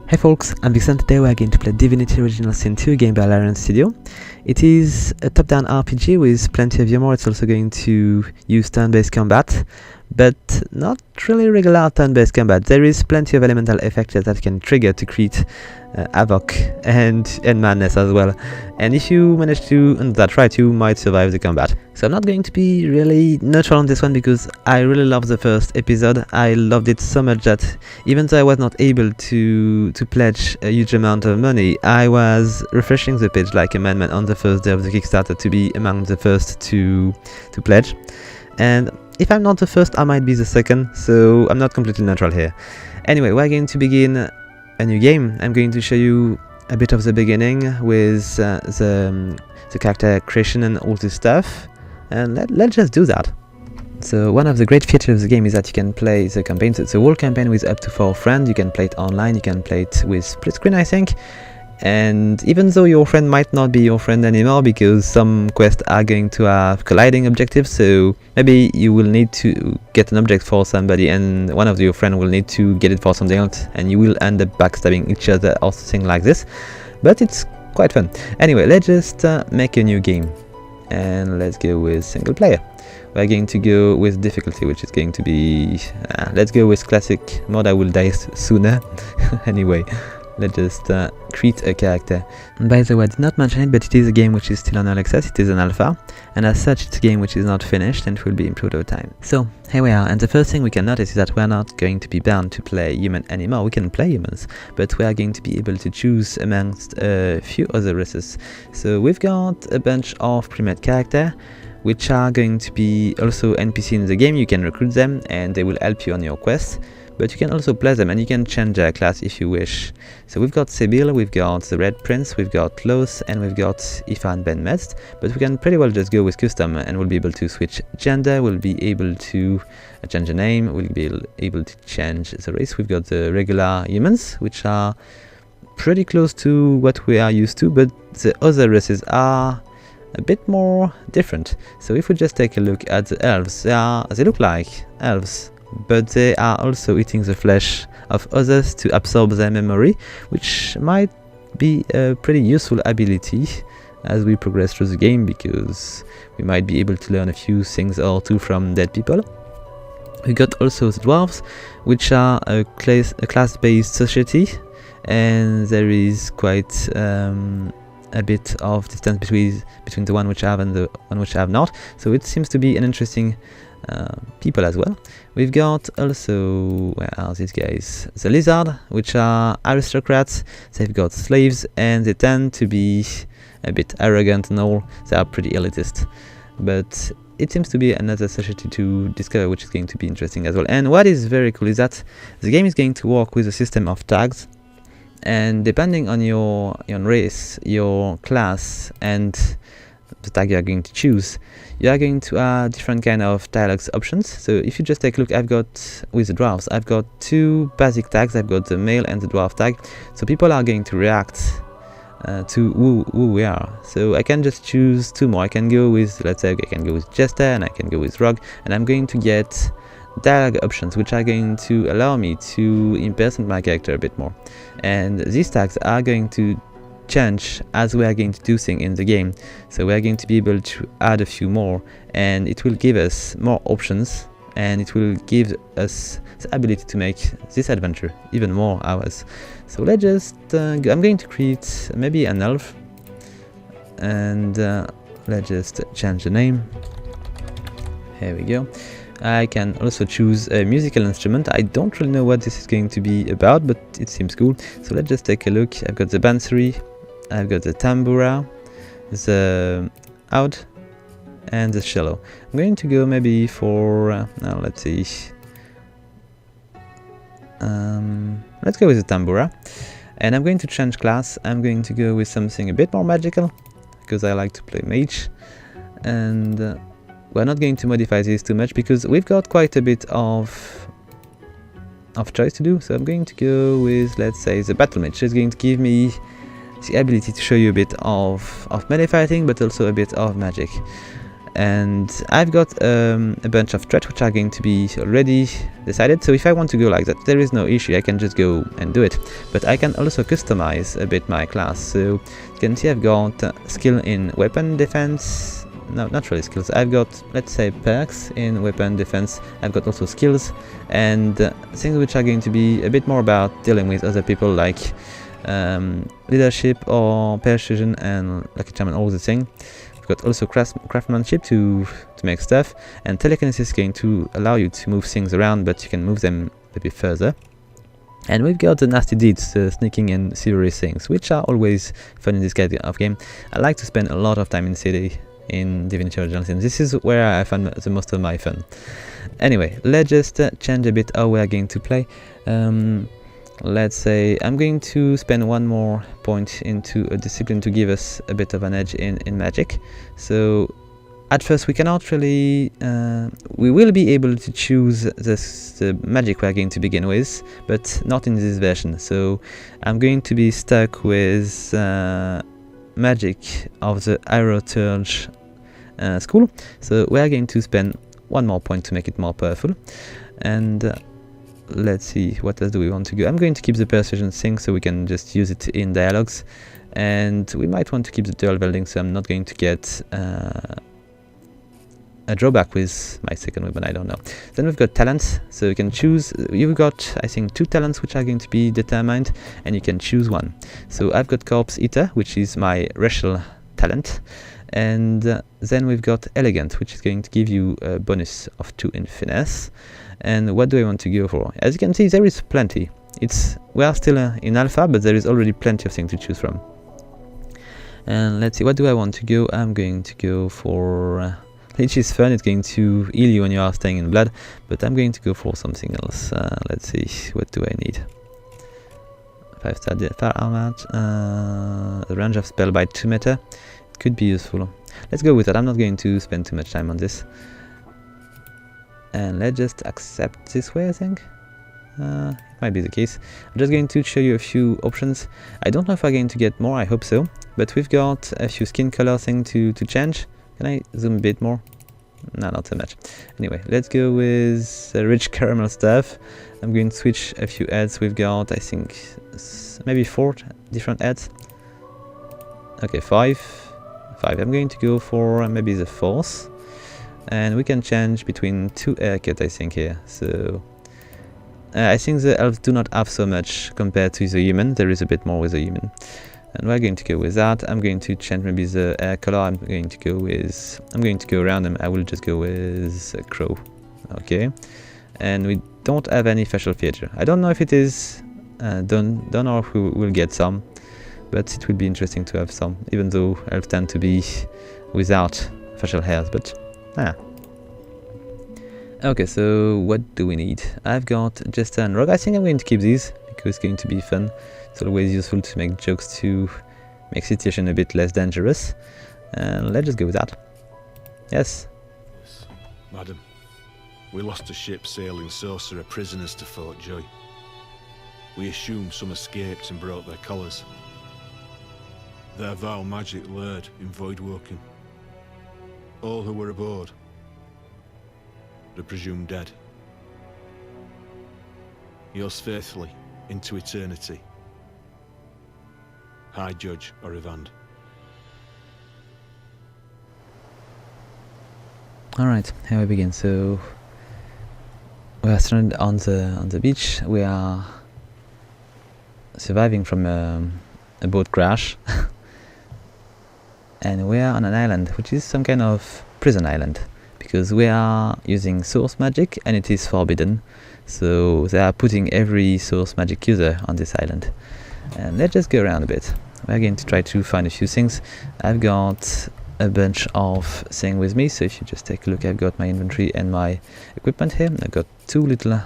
Hey folks, I'm Vixen. Today we're going to play Divinity Original Sin 2 game by Larian Studio. It is a top-down RPG with plenty of humor. It's also going to use turn-based combat, but not really regular turn-based combat. There is plenty of elemental effects that can trigger to create havoc and madness as well. And if you manage to do that right, you might survive the combat. So I'm not going to be really neutral on this one because I really loved the first episode. I loved it so much that even though I was not able to pledge a huge amount of money, I was refreshing the page like a madman on the first day of the Kickstarter to be among the first to pledge. And if I'm not the first, I might be the second, so I'm not completely neutral here. Anyway, we're going to begin a new game. I'm going to show you a bit of the beginning with the character creation and all this stuff, and let's just do that. So one of the great features of the game is that you can play the campaign, so the whole campaign with up to 4 friends. You can play it online, you can play it with split screen, I think. And even though your friend might not be your friend anymore because some quests are going to have colliding objectives, so maybe you will need to get an object for somebody and one of your friends will need to get it for something else, and you will end up backstabbing each other or something like this. But it's quite fun. Anyway, let's just make a new game and let's go with single player. We're going to go with difficulty, which is going to be let's go with classic mode. I will die sooner. Anyway, let's just create a character. And by the way, I did not mention it, but it is a game which is still on early access. It is an alpha, and as such it's a game which is not finished and it will be improved over time. So here we are, and the first thing we can notice is that we are not going to be bound to play human anymore. We can play humans, but we are going to be able to choose amongst a few other races. So we've got a bunch of pre-made characters which are going to be also NPC in the game. You can recruit them and they will help you on your quest, but you can also play them and you can change their class if you wish. So we've got Sibyl, we've got the Red Prince, we've got Los, and we've got Aoife and Ben Metz, but we can pretty well just go with custom and we'll be able to switch gender, we'll be able to change the name, we'll be able to change the race. We've got the regular humans, which are pretty close to what we are used to, but the other races are a bit more different. So if we just take a look at the elves, they look like elves, but they are also eating the flesh of others to absorb their memory, which might be a pretty useful ability as we progress through the game, because we might be able to learn a few things or two from dead people. We got also the dwarves, which are a class-based society, and there is quite a bit of distance between the one which I have and the one which I have not, so it seems to be an interesting people as well. We've got also, where are these guys? The lizard, which are aristocrats. They've got slaves and they tend to be a bit arrogant and all. They are pretty elitist, but it seems to be another society to discover, which is going to be interesting as well. And what is very cool is that the game is going to work with a system of tags, and depending on your race, your class, and the tag you are going to choose, you are going to add different kind of dialogues options. So if you just take a look, I've got with the dwarves, I've got 2 basic tags. I've got the male and the dwarf tag, so people are going to react to who we are. So I can just choose 2 more. I can go with, let's say, I can go with jester and I can go with rogue, and I'm going to get dialogue options which are going to allow me to impersonate my character a bit more, and these tags are going to change as we are going to do things in the game. So we are going to be able to add a few more, and it will give us more options, and it will give us the ability to make this adventure even more ours. So let's just I'm going to create maybe an elf, and let's just change the name. Here we go. I can also choose a musical instrument. I don't really know what this is going to be about, but it seems cool. So let's just take a look. I've got the bansuri, I've got the tambura, the oud, and the cello. I'm going to go maybe for now, let's see, let's go with the tambura, and I'm going to change class. I'm going to go with something a bit more magical because I like to play mage, and we're not going to modify this too much because we've got quite a bit of choice to do. So I'm going to go with, let's say, the battle mage. It's going to give me the ability to show you a bit of melee fighting, but also a bit of magic. and I've got a bunch of threats which are going to be already decided, so if I want to go like that, there is no issue, I can just go and do it. But I can also customize a bit my class, so you can see I've got skill in weapon defense. No, not really skills. I've got, let's say, perks in weapon defense. I've got also skills and things which are going to be a bit more about dealing with other people, like leadership or persuasion and lucky charm and all the thing. We've got also craftsmanship to make stuff, and telekinesis is going to allow you to move things around, but you can move them a bit further. And we've got the nasty deeds, sneaking and silvery things, which are always fun in this kind of game. I like to spend a lot of time in city in Divinity Original Sin. This is where I find the most of my fun. Anyway, let's just change a bit how we are going to play. Let's say I'm going to spend one more point into a discipline to give us a bit of an edge in magic. So at first we cannot really, we will be able to choose the magic we are going to begin with, but not in this version. So I'm going to be stuck with magic of the Aeroturge school, so we are going to spend one more point to make it more powerful. And let's see, what else do we want to go? I'm going to keep the persuasion thing so we can just use it in dialogues, and we might want to keep the dual wielding, so I'm not going to get a drawback with my second weapon, I don't know. Then we've got talents, so you can choose. You've got, I think, 2 talents which are going to be determined, and you can choose one. So I've got Corpse Eater, which is my racial talent, and then we've got Elegant, which is going to give you a bonus of 2 in finesse. And what do I want to go for? As you can see, there is plenty. We are still in alpha, but there is already plenty of things to choose from. And let's see, what do I want to go? I'm going to go for Leech is fun, it's going to heal you when you are staying in blood, but I'm going to go for something else. Let's see, what do I need? 5-star fire armor, the range of spell by 2 meter. It could be useful. Let's go with that. I'm not going to spend too much time on this. And let's just accept this way, I think. It might be the case. I'm just going to show you a few options. I don't know if I'm going to get more, I hope so. But we've got a few skin color things to change. Can I zoom a bit more? No, not so much. Anyway, let's go with rich caramel stuff. I'm going to switch a few ads. We've got, I think, maybe 4 different ads. Okay, 5. I'm going to go for maybe the 4th. And we can change between 2 haircuts, I think, here. So I think the elves do not have so much compared to the human. There is a bit more with the human. And we're going to go with that. I'm going to change maybe the hair color. I'm going to go around and I will just go with a crow. Okay. And we don't have any facial feature. I don't know if it is done or if we will get some, but it will be interesting to have some, even though elves tend to be without facial hairs, but okay, so what do we need? I've got Jester and Rogue. I think I'm going to keep these because it's going to be fun. It's always useful to make jokes to make situation a bit less dangerous. And let's just go with that. Yes. Madam, we lost a ship sailing Sorcerer prisoners to Fort Joy. We assume some escaped and broke their collars. Their vile magic lured in Voidwoken. All who were aboard are presumed dead. Yours faithfully into eternity. High Judge Rivellon. Alright, here we begin. So we are stranded on the beach. We are surviving from a boat crash. And we are on an island, which is some kind of prison island, because we are using source magic and it is forbidden. So they are putting every source magic user on this island. And let's just go around a bit. We're going to try to find a few things. I've got a bunch of things with me, so if you just take a look, I've got my inventory and my equipment here. I've got 2 little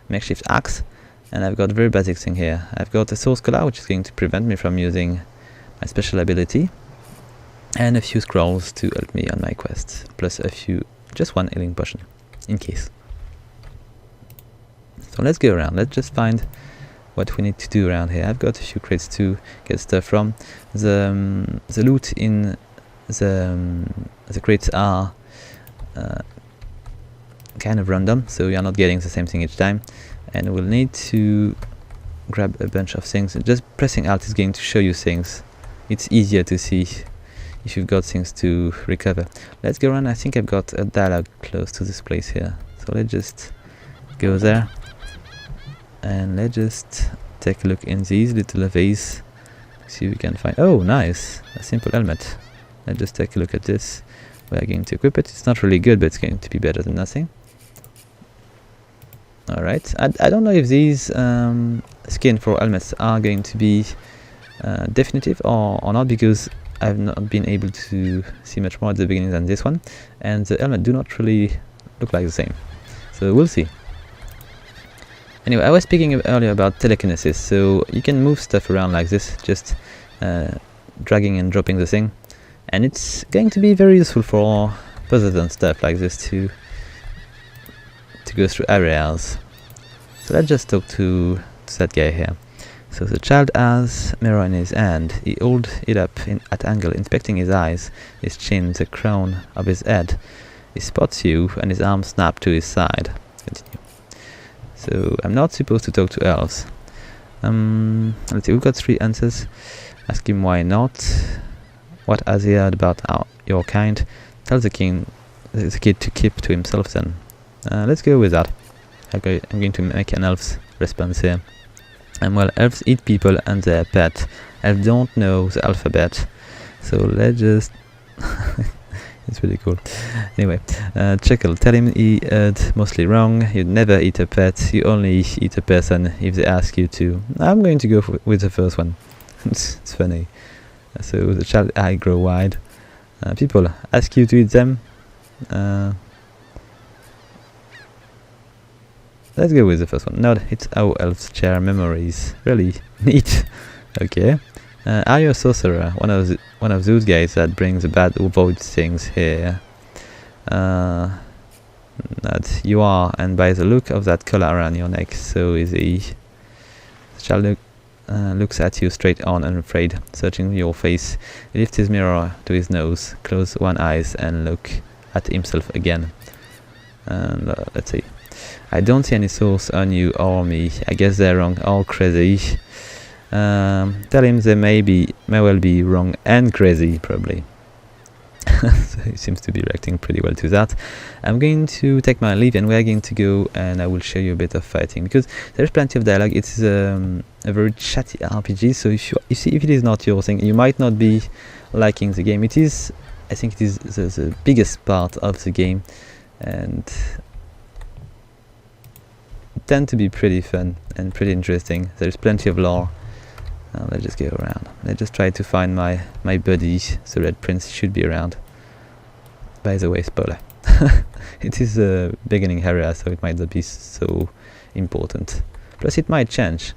makeshift axe, and I've got a very basic thing here. I've got a source collar, which is going to prevent me from using my special ability, and a few scrolls to help me on my quest, plus just 1 healing potion, in case. So let's go around, let's just find what we need to do around here. I've got a few crates to get stuff from. The loot in the crates are kind of random, so you're not getting the same thing each time. And we'll need to grab a bunch of things. Just pressing Alt is going to show you things. It's easier to see if you've got things to recover. Let's go around. I think I've got a dialogue close to this place here, so let's just go there and let's just take a look in these little vase, see if we can find. Oh, nice, a simple helmet. Let's just take a look at this. We're going to equip it. It's not really good, but it's going to be better than nothing. Alright, I don't know if these skin for helmets are going to be definitive or not, because I've not been able to see much more at the beginning than this one, and the helmet do not really look like the same, so we'll see. Anyway, I was speaking earlier about telekinesis, so you can move stuff around like this, just dragging and dropping the thing, and it's going to be very useful for puzzles and stuff like this to go through areas. So let's just talk to that guy here. So the child has mirror in his hand. He holds it up at angle, inspecting his eyes, his chin, the crown of his head. He spots you and his arm snaps to his side. Continue. So I'm not supposed to talk to elves. Let's see, we've got 3 answers. Ask him why not. What has he heard about your kind? Tell the kid to keep to himself then. Let's go with that. I'm going to make an elf's response here. And well, elves eat people and their pet. Elves don't know the alphabet, so let's just it's really cool. Anyway, Chuckle, tell him he heard mostly wrong. You'd never eat a pet, you only eat a person if they ask you to. I'm going to go with the first one. It's funny. So the child eye grow wide. People ask you to eat them. Let's go with the first one. No, it's how elves share memories. Really neat. Okay. Are you a sorcerer? One of those guys that brings the bad or void things here. That you are, and by the look of that collar around your neck, so is he. The child looks at you straight on, unafraid, searching your face. He lifts his mirror to his nose, close one eye, and look at himself again. And let's see. I don't see any source on you or me. I guess they're wrong or crazy. Tell him they may well be wrong and crazy, probably. So he seems to be reacting pretty well to that. I'm going to take my leave and we're going to go and I will show you a bit of fighting, because there's plenty of dialogue. It's a very chatty RPG, so if it is not your thing, you might not be liking the game. It is, I think it is the biggest part of the game, and tend to be pretty fun and pretty interesting. There's plenty of lore. Let's just go around. Let's just try to find my buddy. The Red Prince should be around. By the way, spoiler. It is a beginning area, so it might not be so important. Plus it might change.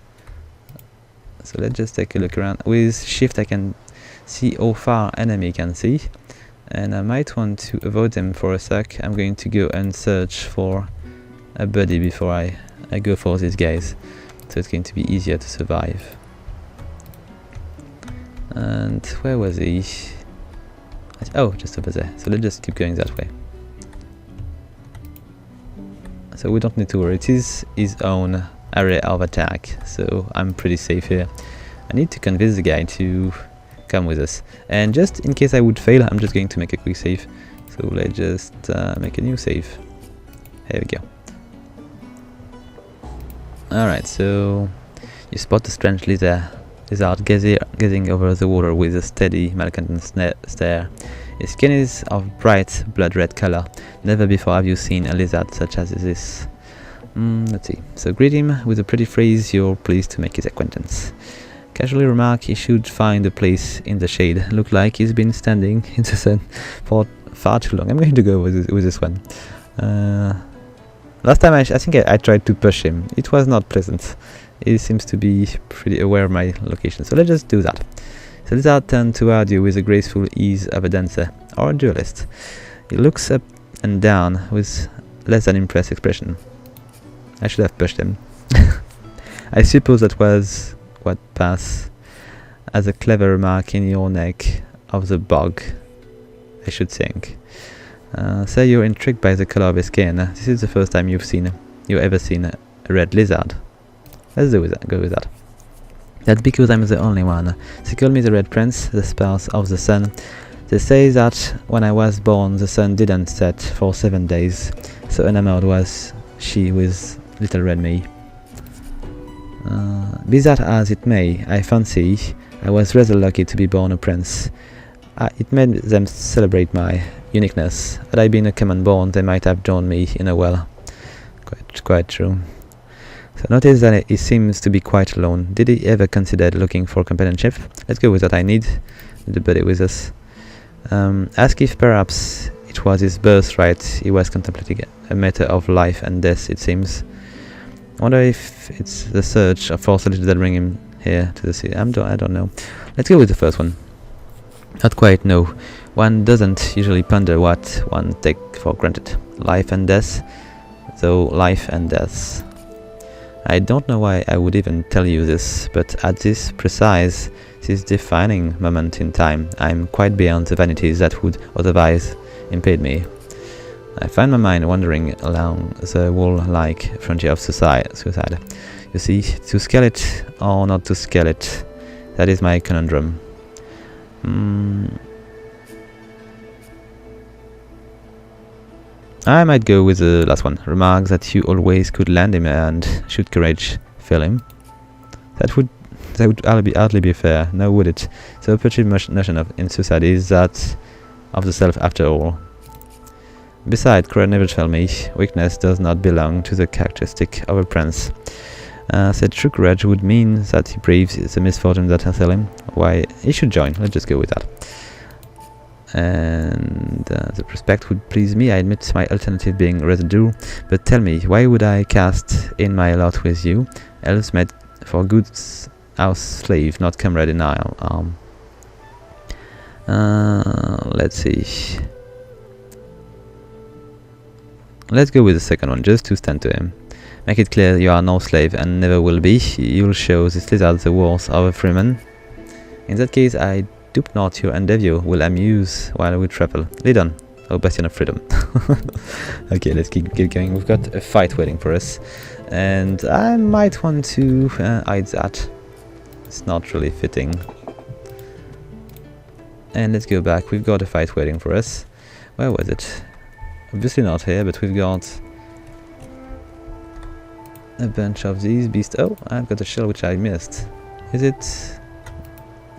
So let's just take a look around. With shift I can see how far enemy can see, and I might want to avoid them for a sec. I'm going to go and search for a buddy before I go for these guys, so it's going to be easier to survive. And where was he? Oh, just over there. So let's just keep going that way. So we don't need to worry. It is his own area of attack, so I'm pretty safe here. I need to convince the guy to come with us. And just in case I would fail, I'm just going to make a quick save. So let's just make a new save. There we go. Alright, so you spot the strange lizard gazing over the water with a steady, malcontent stare. His skin is of bright blood red color. Never before have you seen a lizard such as this. Let's see. So greet him with a pretty phrase you're pleased to make his acquaintance. Casually remark he should find a place in the shade. Look like he's been standing in the sun for far too long. I'm going to go with this one. Last time I think I tried to push him. It was not pleasant. He seems to be pretty aware of my location, so let's just do that. So lizard turned toward you with the graceful ease of a dancer or a duelist. He looks up and down with less than impressed expression. I should have pushed him. I suppose that was what passed as a clever remark in your neck of the bog, I should think. Say you're intrigued by the color of his skin. This is the first time you've ever seen a red lizard. Let's go with that. That's because I'm the only one. They call me the Red Prince, the spouse of the sun. They say that when I was born, the sun didn't set for 7 days. So enamored was she with little red me. Be that as it may, I fancy I was rather lucky to be born a prince. It made them celebrate my uniqueness. Had I been a common born, they might have drowned me in a well. Quite true. So notice that he seems to be quite alone. Did he ever consider looking for companionship? Let's go with what I need. The buddy with us. Ask if perhaps it was his birthright. He was contemplating a matter of life and death, it seems. I wonder if it's the search for solitude that bring him here to the sea. I don't know. Let's go with the first one. Not quite, no. One doesn't usually ponder what one take for granted. Life and death. Though life and death. I don't know why I would even tell you this, but at this defining moment in time, I'm quite beyond the vanities that would otherwise impede me. I find my mind wandering along the wall-like frontier of suicide. You see, to scale it or not to scale it, that is my conundrum. I might go with the last one. Remarks that you always could land him and should courage fail him. That would hardly be fair, now would it? The operative notion in suicide is that of the self after all. Besides, courage never failed me. Weakness does not belong to the characteristic of a prince. Said true courage would mean that he braves the misfortune that assail him. Why, he should join. Let's just go with that. And the prospect would please me. I admit my alternative being residue, but tell me, why would I cast in my lot with you, elves made for good house slave, not comrade in arm? Let's see. Let's go with the second one, just to stand to him. Make it clear you are no slave and never will be. You'll show this lizard the worth of a freeman. In that case, I doubt not your endeavour will amuse while we travel. Lead on, O bastion of freedom. Okay, let's keep going. We've got a fight waiting for us, and I might want to hide that. It's not really fitting. And let's go back. We've got a fight waiting for us. Where was it? Obviously not here, but we've got a bunch of these beasts. Oh, I've got a shell which I missed. Is it?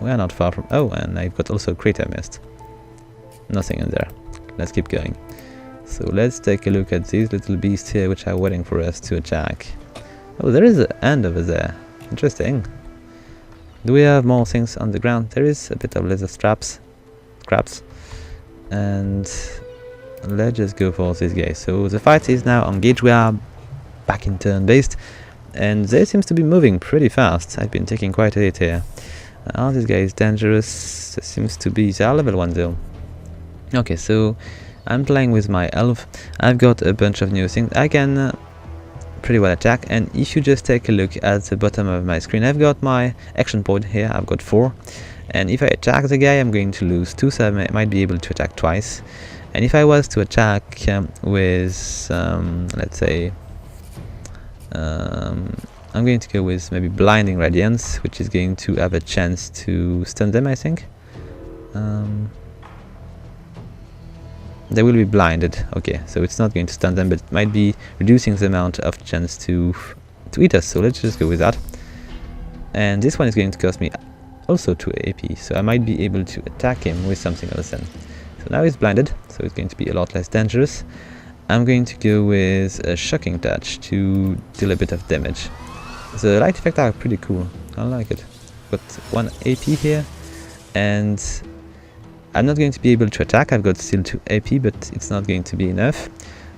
We are not far from... Oh, and I've got also a crater missed. Nothing in there. Let's keep going. So let's take a look at these little beasts here which are waiting for us to attack. Oh, there is an end over there. Interesting. Do we have more things on the ground? There is a bit of leather scraps. And let's just go for this guy. So the fight is now engaged. We are back in turn-based. And they seems to be moving pretty fast. I've been taking quite a hit here. Oh, this guy is dangerous. There seems to be... They are level 1 though. Okay, so I'm playing with my elf. I've got a bunch of new things. I can pretty well attack. And if you just take a look at the bottom of my screen, I've got my action point here. I've got 4. And if I attack the guy, I'm going to lose 2, so I might be able to attack twice. And if I was to attack with, let's say... I'm going to go with maybe Blinding Radiance, which is going to have a chance to stun them, I think. They will be blinded. Okay, so it's not going to stun them, but it might be reducing the amount of chance to eat us. So let's just go with that. And this one is going to cost me also 2 AP, so I might be able to attack him with something else then. So now he's blinded, so it's going to be a lot less dangerous. I'm going to go with a Shocking Touch to deal a bit of damage. The light effects are pretty cool. I like it. Got 1 AP here, and I'm not going to be able to attack. I've got still 2 AP, but it's not going to be enough.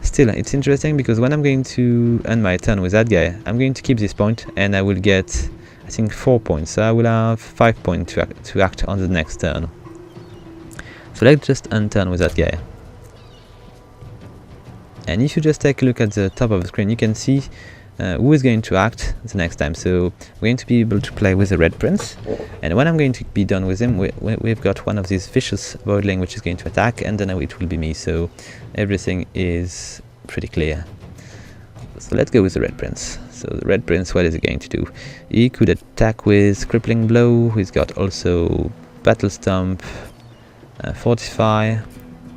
Still, it's interesting because when I'm going to end my turn with that guy, I'm going to keep this point, and I will get, I think, 4 points. So I will have 5 points to act on the next turn. So let's just end turn with that guy. And if you just take a look at the top of the screen, you can see who is going to act the next time. So we're going to be able to play with the Red Prince, and when I'm going to be done with him, we've got one of these vicious voidling which is going to attack, and then it will be me. So everything is pretty clear. So let's go with the Red Prince. So the Red Prince, what is he going to do? He could attack with Crippling Blow. He's got also Battle Stomp, Fortify.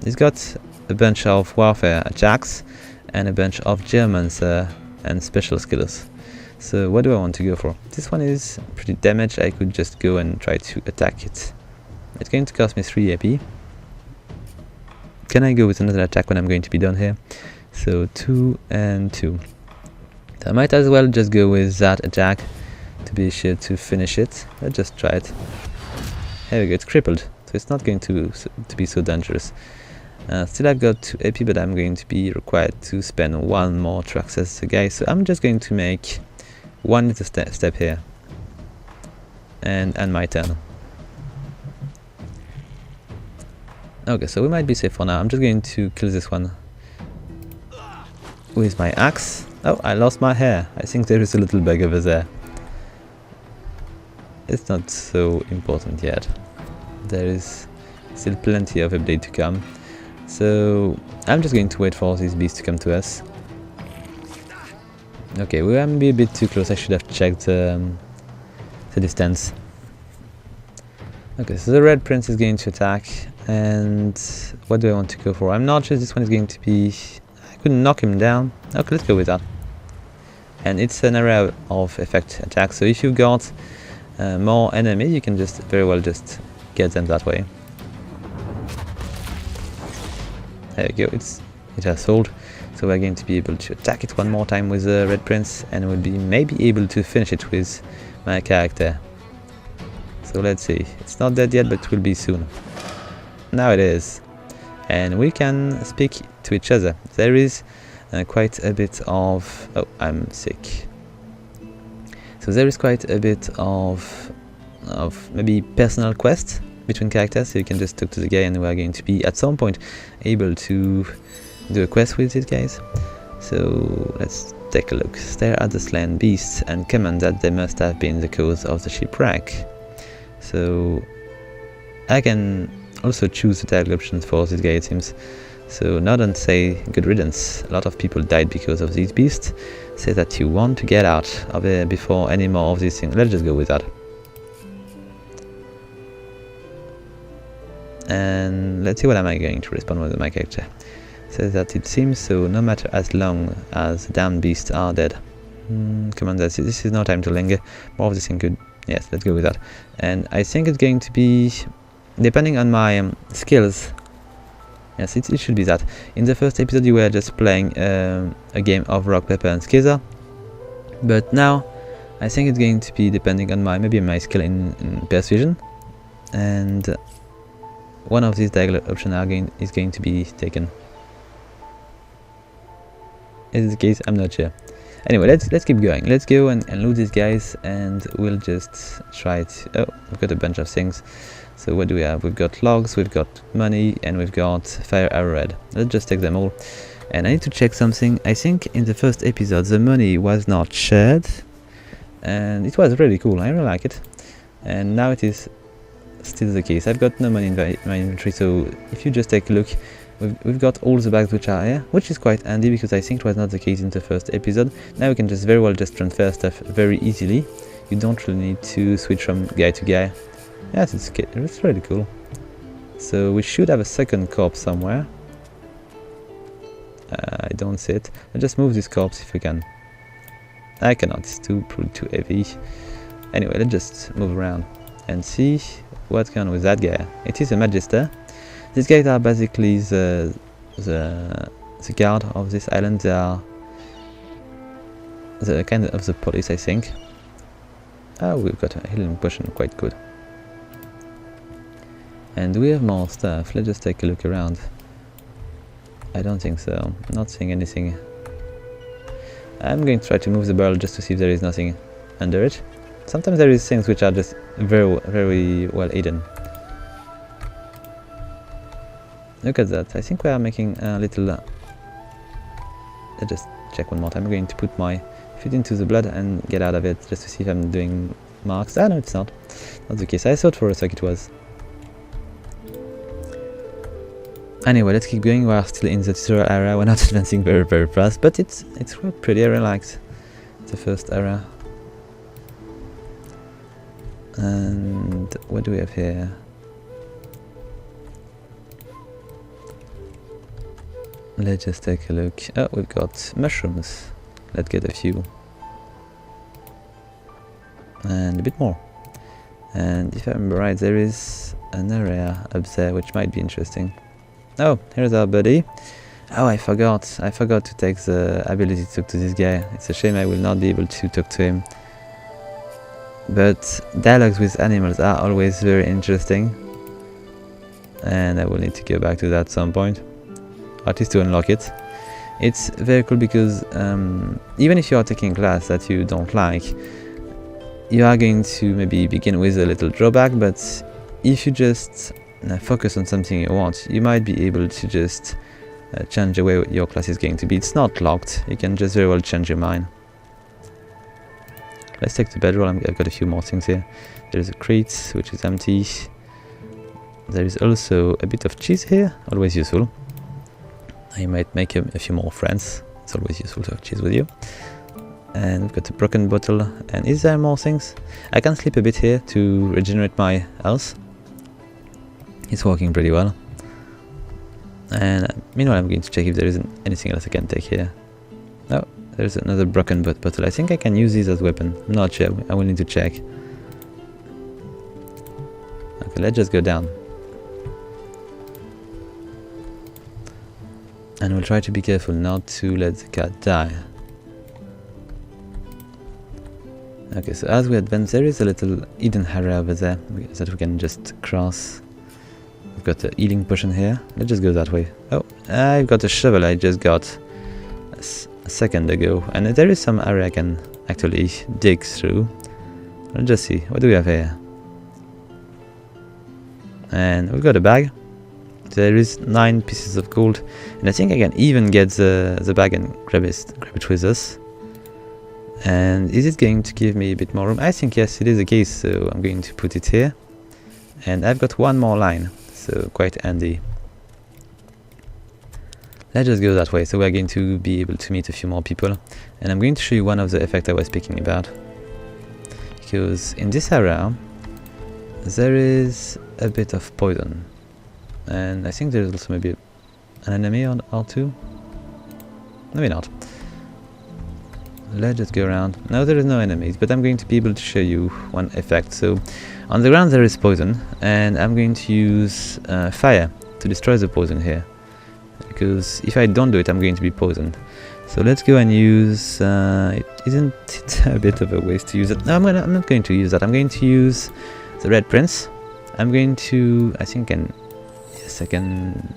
He's got a bunch of Warfare attacks and a bunch of Geomancer and special skills. So what do I want to go for? This one is pretty damaged. I could just go and try to attack it. It's going to cost me 3 AP. Can I go with another attack when I'm going to be done here? So 2 and 2. So I might as well just go with that attack to be sure to finish it. Let's just try it. Here we go, it's crippled, so it's not going to be so dangerous. Still I've got 2 AP, but I'm going to be required to spend 1 more to access the guy, so I'm just going to make 1 little step here. And my turn. Okay, so we might be safe for now. I'm just going to kill this one with my axe. Oh, I lost my hair. I think there is a little bug over there. It's not so important yet. There is still plenty of update to come. So I'm just going to wait for these beasts to come to us. Okay, we might be a bit too close. I should have checked the distance. Okay, so the Red Prince is going to attack. And what do I want to go for? I'm not sure this one is going to be... I could knock him down. Okay, let's go with that. And it's an area of effect attack, so if you've got more enemy, you can just very well just get them that way. There we go, it has sold. So we're going to be able to attack it one more time with the Red Prince, and we'll be maybe able to finish it with my character. So let's see, it's not dead yet, but it will be soon. Now it is. And we can speak to each other. There is quite a bit of... Oh, I'm sick. So there is quite a bit of maybe personal quest between characters, so you can just talk to the guy, and we are going to be at some point able to do a quest with these guys. So let's take a look. Stare at the slain beasts and comment that they must have been the cause of the shipwreck. So I can also choose the title options for this guy, it seems. So now don't say good riddance. A lot of people died because of these beasts. Say that you want to get out of it before any more of these things. Let's just go with that. And let's see what am I going to respond with my character. Says that it seems so, no matter as long as the damned beasts are dead. Commander, this is no time to linger. More of this thing could... Yes, let's go with that. And I think it's going to be... Depending on my skills... Yes, it should be that. In the first episode you were just playing a game of rock, paper and scissors. But now I think it's going to be depending on maybe my skill in persuasion. And one of these diagonal options is going to be taken. Is it the case? I'm not sure. Anyway, let's keep going. Let's go and loot these guys, and we'll just try to... Oh, we've got a bunch of things. So what do we have? We've got logs, we've got money, and we've got fire arrowhead. Let's just take them all. And I need to check something. I think in the first episode the money was not shared, and it was really cool. I really like it. And now it is still the case. I've got no money in my inventory, so if you just take a look, we've got all the bags which are here, which is quite handy because I think it was not the case in the first episode. Now we can just very well just transfer stuff very easily. You don't really need to switch from guy to guy. Yes, it's really cool. So we should have a second corpse somewhere. I don't see it. I'll just move this corpse if we can. I cannot, it's too heavy. Anyway, let's just move around and see what's going on with that guy. It is a Magister. These guys are basically the guard of this island. They are the kind of the police, I think. Oh, we've got a healing potion, quite good. And do we have more stuff? Let's just take a look around. I don't think so. I'm not seeing anything. I'm going to try to move the barrel just to see if there is nothing under it. Sometimes there is things which are just very well hidden. Look at that. I think we are making a little... let's just check one more time. I'm going to put my fit into the blood and get out of it, just to see if I'm doing marks. Ah, no, it's not. Not the case. I thought for a sec it was. Anyway, let's keep going. We are still in the tutorial area. We're not advancing very, very fast, but it's pretty relaxed. The first area. And what do we have here? Let's just take a look. Oh, we've got mushrooms. Let's get a few. And a bit more. And if I remember right, there is an area up there which might be interesting. Oh, here's our buddy. Oh, I forgot. I forgot to take the ability to talk to this guy. It's a shame I will not be able to talk to him. But dialogues with animals are always very interesting. And I will need to go back to that at some point. Or at least to unlock it. It's very cool because even if you are taking a class that you don't like, you are going to maybe begin with a little drawback, but if you just focus on something you want, you might be able to just change the way your class is going to be. It's not locked, you can just very well change your mind. Let's take the bedroll. I've got a few more things here. There's a crate which is empty. There is also a bit of cheese here, always useful. I might make a few more friends. It's always useful to have cheese with you. And we've got a broken bottle. And is there more things? I can sleep a bit here to regenerate my health. It's working pretty well. And meanwhile I'm going to check if there isn't anything else I can take here. Oh, there's another broken bottle. I think I can use these as a weapon. I'm not sure. I will need to check. Okay, let's just go down. And we'll try to be careful not to let the cat die. Okay, so as we advance, there is a little hidden area over there that we can just cross. We've got a healing potion here. Let's just go that way. Oh, I've got a shovel I just got a second ago. And there is some area I can actually dig through. Let's just see. What do we have here? And we've got a bag. There is 9 pieces of gold. And I think I can even get the bag and grab it with us. And is it going to give me a bit more room? I think yes, it is the case, so I'm going to put it here. And I've got one more line, so quite handy. Let's just go that way, so we're going to be able to meet a few more people. And I'm going to show you one of the effects I was speaking about. Because in this area, there is a bit of poison. And I think there's also maybe an enemy or two. Maybe not. Let's just go around. No, there is no enemies, but I'm going to be able to show you one effect. So, on the ground there is poison, and I'm going to use fire to destroy the poison here. Because if I don't do it, I'm going to be poisoned. So let's go and use... isn't it a bit of a waste to use it? No, I'm not going to use that. I'm going to use the Red Prince. I'm going to... I can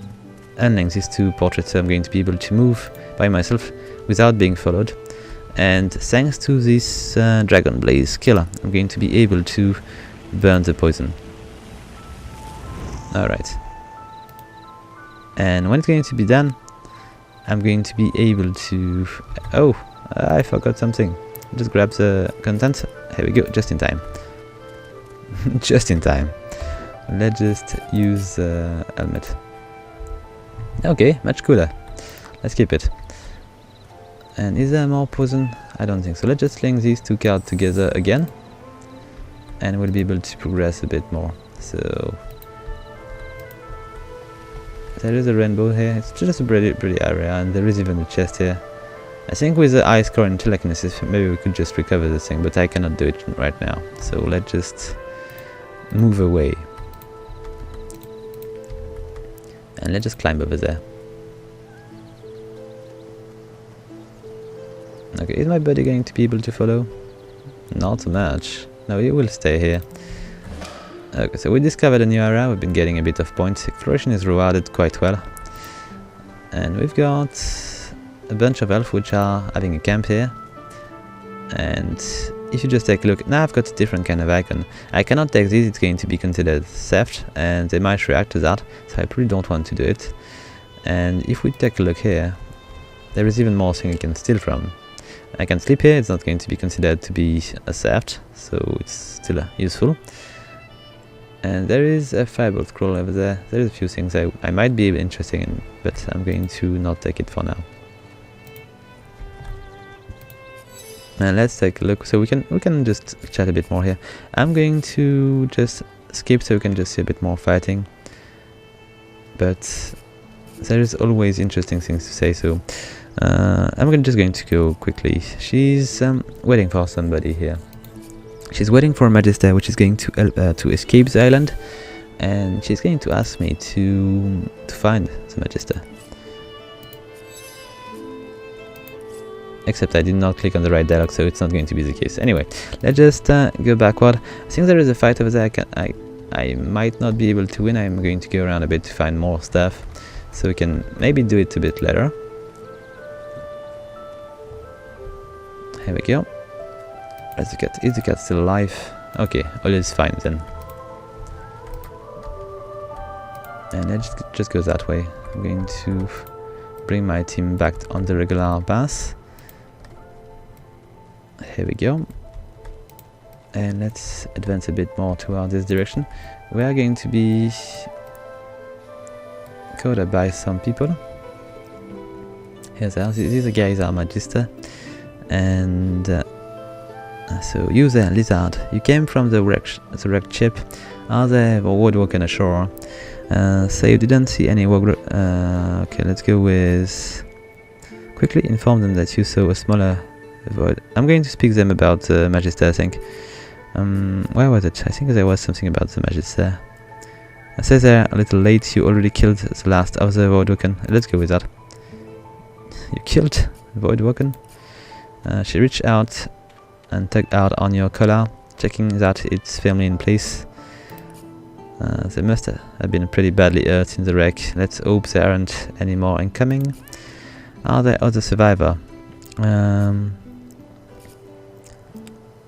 unlink these 2 portraits, so I'm going to be able to move by myself without being followed. And thanks to this Dragon Blaze killer, I'm going to be able to burn the poison. Alright. And when it's going to be done, I'm going to be able to... Oh, I forgot something. Just grab the content. Here we go, just in time. Just in time. Let's just use the helmet. Okay, much cooler. Let's keep it. And is there more poison? I don't think so. Let's just link these 2 cards together again. And we'll be able to progress a bit more. So... there is a rainbow here. It's just a pretty area, and there is even a chest here. I think with the ice core and telekinesis, maybe we could just recover this thing, but I cannot do it right now. So let's just move away. And let's just climb over there. Okay, is my buddy going to be able to follow? Not so much. No, he will stay here. Okay, so we discovered a new area. We've been getting a bit of points. Exploration is rewarded quite well. And we've got a bunch of elves which are having a camp here. And if you just take a look, now I've got a different kind of icon. I cannot take this, it's going to be considered theft, and they might react to that, so I really don't want to do it. And if we take a look here, there is even more thing you can steal from. I can sleep here, it's not going to be considered to be a theft, so it's still useful. And there is a firebolt scroll over there. There is a few things I might be interested in, but I'm going to not take it for now. And let's take a look. So we can just chat a bit more here. I'm going to just skip so we can just see a bit more fighting. But there is always interesting things to say, so I'm just going to go quickly. She's waiting for somebody here. She's waiting for a Magister which is going to escape the island, and she's going to ask me to find the Magister. Except I did not click on the right dialogue, so it's not going to be the case. Anyway, let's just go backward. I think there is a fight over there. I might not be able to win. I'm going to go around a bit to find more stuff, so we can maybe do it a bit later. Here we go. Is the cat still alive? Okay, all is fine then. And let's just go that way. I'm going to bring my team back on the regular path. Here we go. And let's advance a bit more toward this direction. We are going to be caught up by some people. Here they are. These guys are Magister. And so you there, lizard, you came from the wrecked ship. Are there woodworking ashore? So you didn't see any wood. Okay, let's go with quickly inform them that you saw a smaller void. I'm going to speak to them about the Magister, I think. Where was it? I think there was something about the Magister. I say they're a little late. You already killed the last of the woodworking. Let's go with that. You killed the woodworking. She reached out and tugged out on your collar, checking that it's firmly in place. They must have been pretty badly hurt in the wreck. Let's hope there aren't any more incoming. Are there other survivors?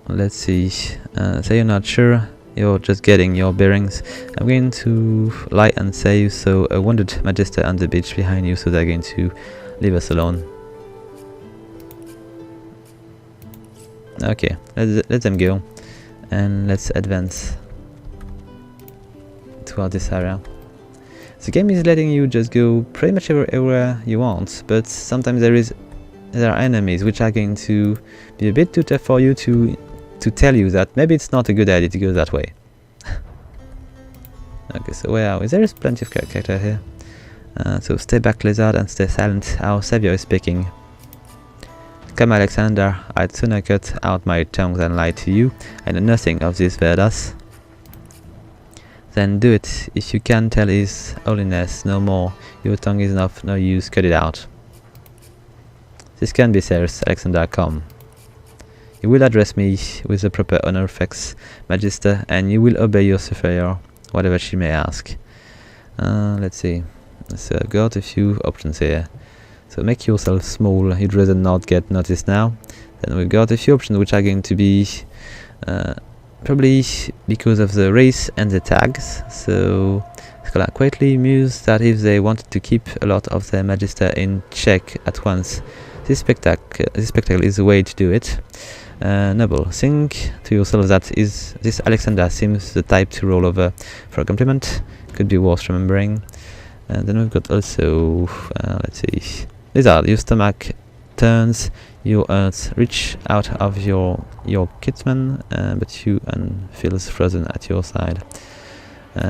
Let's see. So you're not sure. You're just getting your bearings. I'm going to lie and say you saw a wounded Magister on the beach behind you, so they're going to leave us alone. Okay, let them go, and let's advance toward this area. The game is letting you just go pretty much everywhere you want, but sometimes there are enemies which are going to be a bit too tough for you to tell you that maybe it's not a good idea to go that way. Okay, so where are we? There is plenty of character here. So stay back, lizard, and stay silent. Our savior is speaking. Come, Alexander, I'd sooner cut out my tongue than lie to you. I know nothing of this Verdas. Then do it. If you can tell his holiness no more, your tongue is of no use, cut it out. This can be serious, Alexander, come. You will address me with the proper honorifics, Magister, and you will obey your superior, whatever she may ask. Let's see. So I've got a few options here. So make yourself small, you'd rather not get noticed now. Then we've got a few options which are going to be probably because of the race and the tags. So Scholar quietly mused that if they wanted to keep a lot of their Magister in check at once, this spectacle is the way to do it. Noble, think to yourself that this Alexander seems the type to roll over for a compliment. Could be worth remembering. Then we've got also, let's see, lizard, your stomach turns, your earth reach out of your kinsman, but you feels frozen at your side.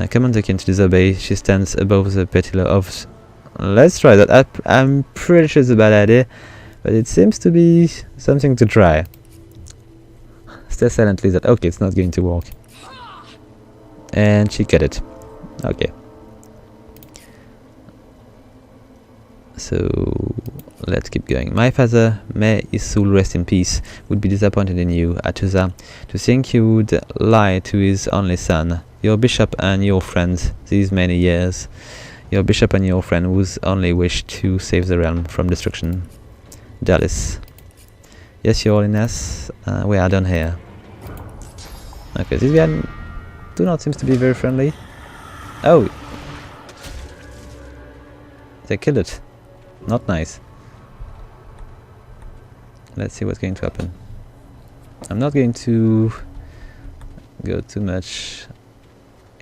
Command the kin to disobey. She stands above the petty law of. Let's try that. I'm pretty sure it's a bad idea, but it seems to be something to try. Stay silent, lizard. Okay, it's not going to work. And she cut it. Okay. So let's keep going. My father, may his soul rest in peace, would be disappointed in you, Atusa, to think you would lie to his only son, your bishop and your friend these many years, your bishop and your friend whose only wish to save the realm from destruction. Dallas. Yes, your holiness, we are done here. Okay, these guys do not seem to be very friendly. Oh! They killed it. Not nice. let's see what's going to happen. I'm not going to go too much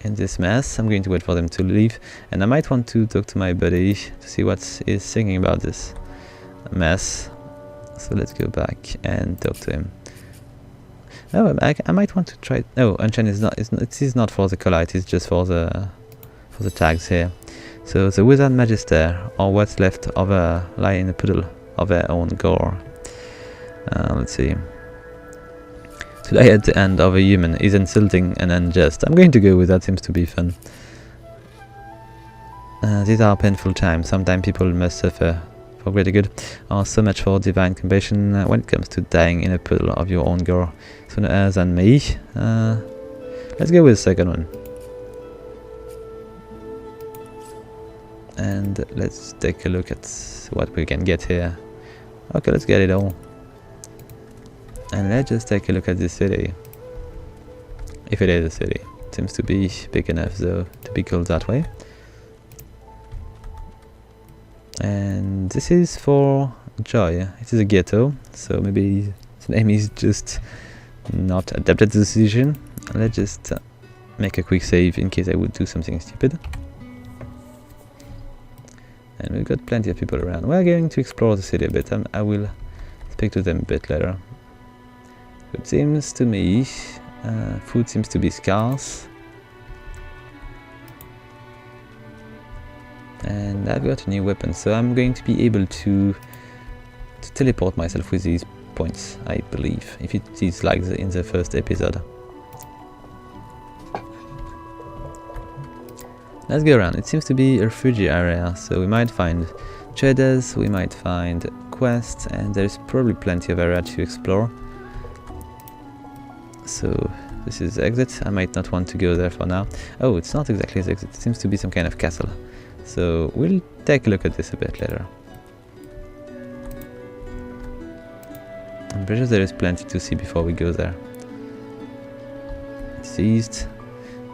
in this mess. I'm going to wait for them to leave, and I might want to talk to my buddy to see what he's thinking about this mess. So let's go back and talk to him. Oh, I might want to try. No, Unchain is not. It is not for the color. It is just for the tags here. So the wizard magister, or what's left of a lie in a puddle of their own gore. Let's see. To die at the end of a human is insulting and unjust. I'm going to go with that. Seems to be fun. These are painful times. Sometimes people must suffer for greater good, or so much for divine compassion when it comes to dying in a puddle of your own gore. Sooner than me. Let's go with the second one. And let's take a look at what we can get here. Okay, let's get it all. And let's just take a look at this city. If it is a city. It seems to be big enough though to be called that way. And this is for Joy. It is a ghetto, so maybe the name is just not adapted to the situation. Let's just make a quick save in case I would do something stupid. And we've got plenty of people around. We're going to explore the city a bit. I will speak to them a bit later. It seems to me food seems to be scarce. And I've got a new weapon, so I'm going to be able to teleport myself with these points, I believe, if it is like in the first episode. Let's go around. It seems to be a refugee area, so we might find traders, we might find quests, and there's probably plenty of area to explore. So this is exit. I might not want to go there for now. Oh, it's not exactly the exit. It seems to be some kind of castle. So we'll take a look at this a bit later. I'm pretty sure there is plenty to see before we go there. It's east.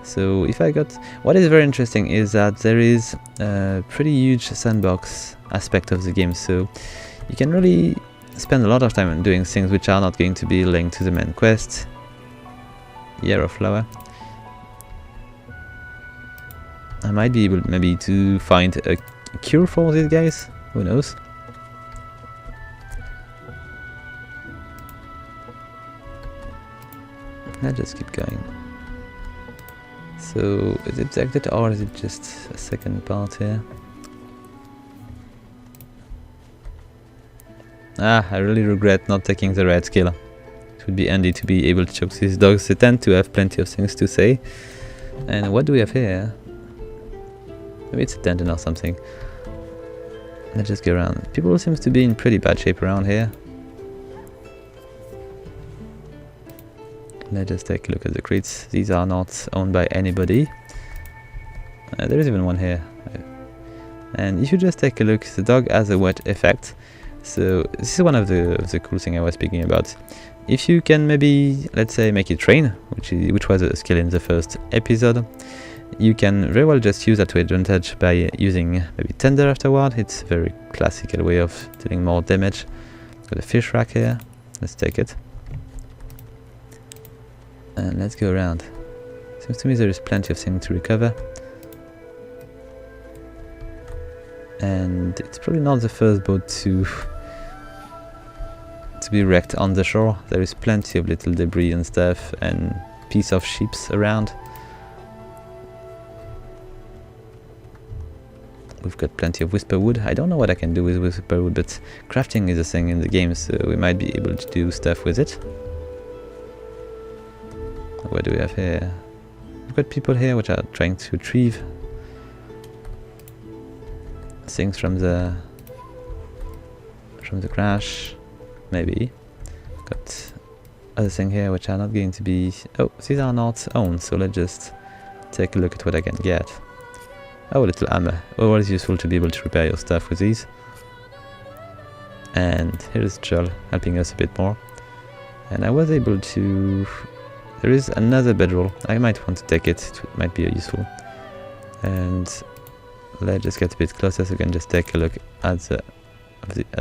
So if I got... What is very interesting is that there is a pretty huge sandbox aspect of the game, so you can really spend a lot of time doing things which are not going to be linked to the main quest. Yarrow flower. I might be able maybe to find a cure for these guys, who knows. Let's just keep going. So, is it exit or is it just a second part here? Ah, I really regret not taking the red skill. It would be handy to be able to choke these dogs. They tend to have plenty of things to say. And what do we have here? Maybe it's a tendon or something. Let's just go around. People seem to be in pretty bad shape around here. Let's just take a look at the crates. These are not owned by anybody. There is even one here. And if you just take a look, the dog has a wet effect. So this is one of the cool things I was speaking about. If you can maybe, let's say, make it train, which was a skill in the first episode, you can very well just use that to advantage by using maybe tender afterward. It's a very classical way of dealing more damage. Got a fish rack here. Let's take it. And let's go around. Seems to me there is plenty of things to recover. And it's probably not the first boat to be wrecked on the shore. There is plenty of little debris and stuff and piece of ships around. We've got plenty of whisper wood. I don't know what I can do with whisper wood, but crafting is a thing in the game, so we might be able to do stuff with it. What do we have here? We've got people here which are trying to retrieve things from the crash, maybe. Got other thing here which are not going to be... Oh, these are not owned, so let's just take a look at what I can get. Oh, a little ammo. Always useful to be able to repair your stuff with these. And here's Joel helping us a bit more. And I was able to... There is another bedroll. I might want to take it. It might be useful. And let's just get a bit closer so we can just take a look at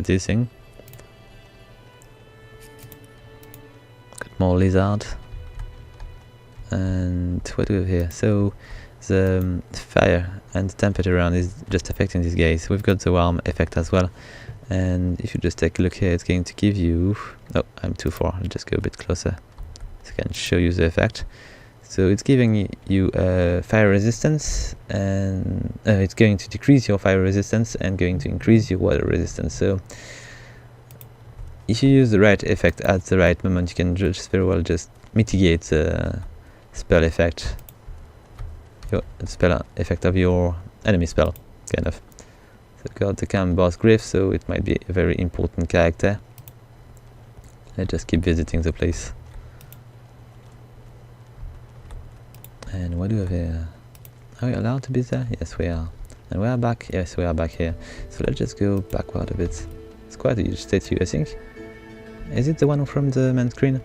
this thing. small lizard. And what do we have here? So the fire and the temperature around is just affecting these guys. We've got the warm effect as well. And if you just take a look here, it's going to give you... Oh, I'm too far. I'll just go a bit closer so I can show you the effect. So it's giving you fire resistance, and it's going to decrease your fire resistance and going to increase your water resistance. So if you use the right effect at the right moment, you can just very well just mitigate the spell effect, of your enemy spell, kind of. So I've got the Cam Boss Griff, so it might be a very important character. Let's just keep visiting the place. And what do we have here? Are we allowed to be there? Yes, we are. And we are back? Yes, we are back here. So let's just go backward a bit. It's quite a huge statue, I think. Is it the one from the main screen?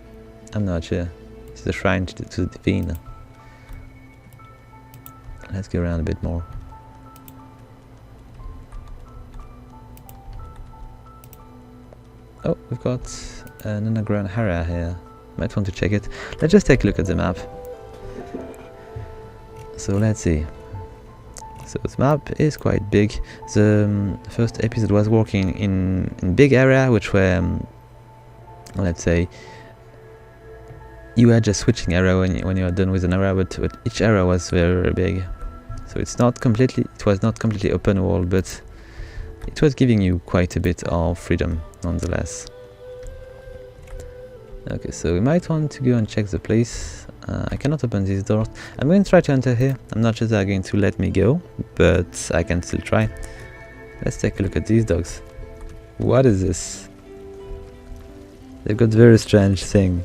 I'm not sure. It's the shrine to the Divine. Let's go around a bit more. Oh, we've got an underground area here. Might want to check it. Let's just take a look at the map. So let's see. So the map is quite big. The first episode was working in big area, which were, let's say, you were just switching area when you are done with an area, but each area was very, very big. So it was not completely open world, but it was giving you quite a bit of freedom nonetheless. Okay, so we might want to go and check the place. I cannot open these doors. I'm going to try to enter here. I'm not sure they're going to let me go, but I can still try. Let's take a look at these dogs. What is this? They've got very strange thing.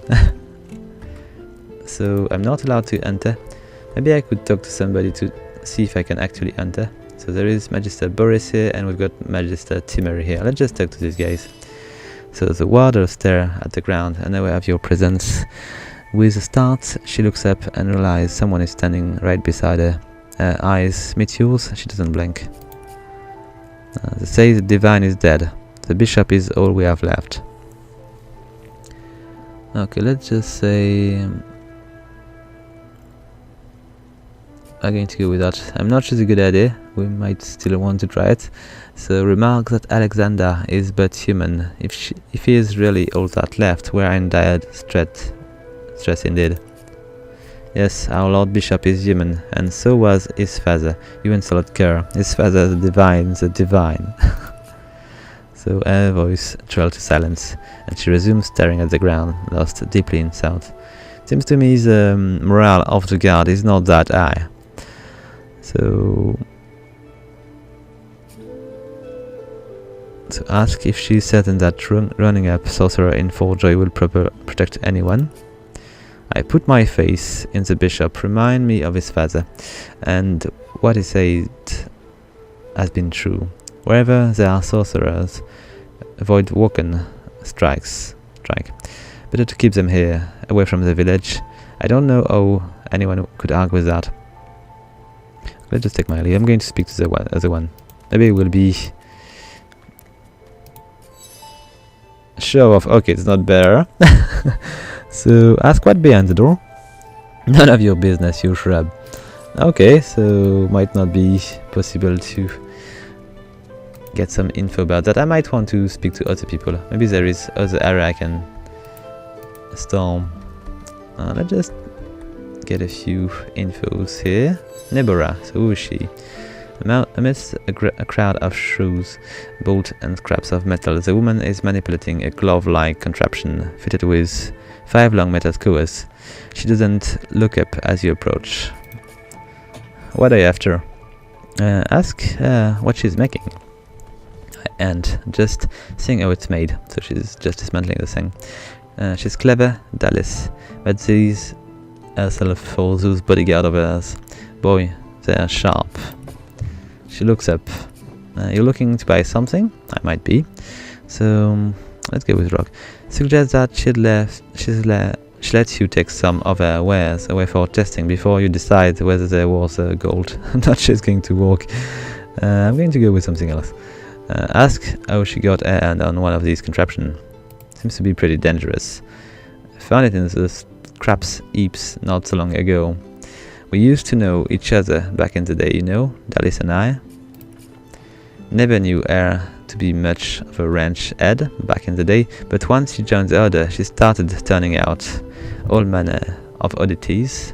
So I'm not allowed to enter. Maybe I could talk to somebody to see if I can actually enter. So there is Magister Boris here, and we've got Magister Timmery here. Let's just talk to these guys. So the warder stare at the ground, and now we have your presence. With a start, she looks up and realizes someone is standing right beside her. Her eyes meet yours, she doesn't blink. They say the Divine is dead. The bishop is all we have left. Okay, let's just say... I'm going to go with that. I'm not sure it's a good idea. We might still want to try it. So remark that Alexander is but human. If he is really all that left, we are in dire stress indeed. Yes, our Lord Bishop is human, and so was his father. You insult Kerr. His father, the Divine. So her voice trailed to silence, and she resumed staring at the ground, lost deeply in thought. Seems to me the morale of the guard is not that high. So ask if she's certain that running up sorcerer in Forgery will protect anyone. I put my faith in the bishop, remind me of his father, and what he said has been true. Wherever there are sorcerers, avoid walking strike. Better to keep them here, away from the village. I don't know how anyone could argue with that. Let's just take my leave. I'm going to speak to the other one. Maybe it will be... show off. Okay, it's not better. So, ask what behind the door. None of your business, you shrub. Okay, so might not be possible to get some info about that. I might want to speak to other people. Maybe there is other area I can storm. Let's just get a few infos here. Nebora, so who is she? Amidst a crowd of shrews, bolts and scraps of metal, the woman is manipulating a glove-like contraption fitted with 5 long metal skewers. She doesn't look up as you approach. What are you after? Ask what she's making. And just seeing how it's made. So she's just dismantling the thing. She's clever, Dallas, but sees herself for those bodyguard of hers. Boy, they are sharp. She looks up. You're looking to buy something? I might be. So let's go with Rock. Suggests that she lets you take some of her wares away for testing before you decide whether there was gold. I'm not sure it's going to work. I'm going to go with something else. Ask how she got her hand on one of these contraptions. Seems to be pretty dangerous. Found it in the scraps heaps not so long ago. We used to know each other back in the day, you know, Dallas and I. Never knew her to be much of a ranch head back in the day, but once she joined the order, she started turning out all manner of oddities.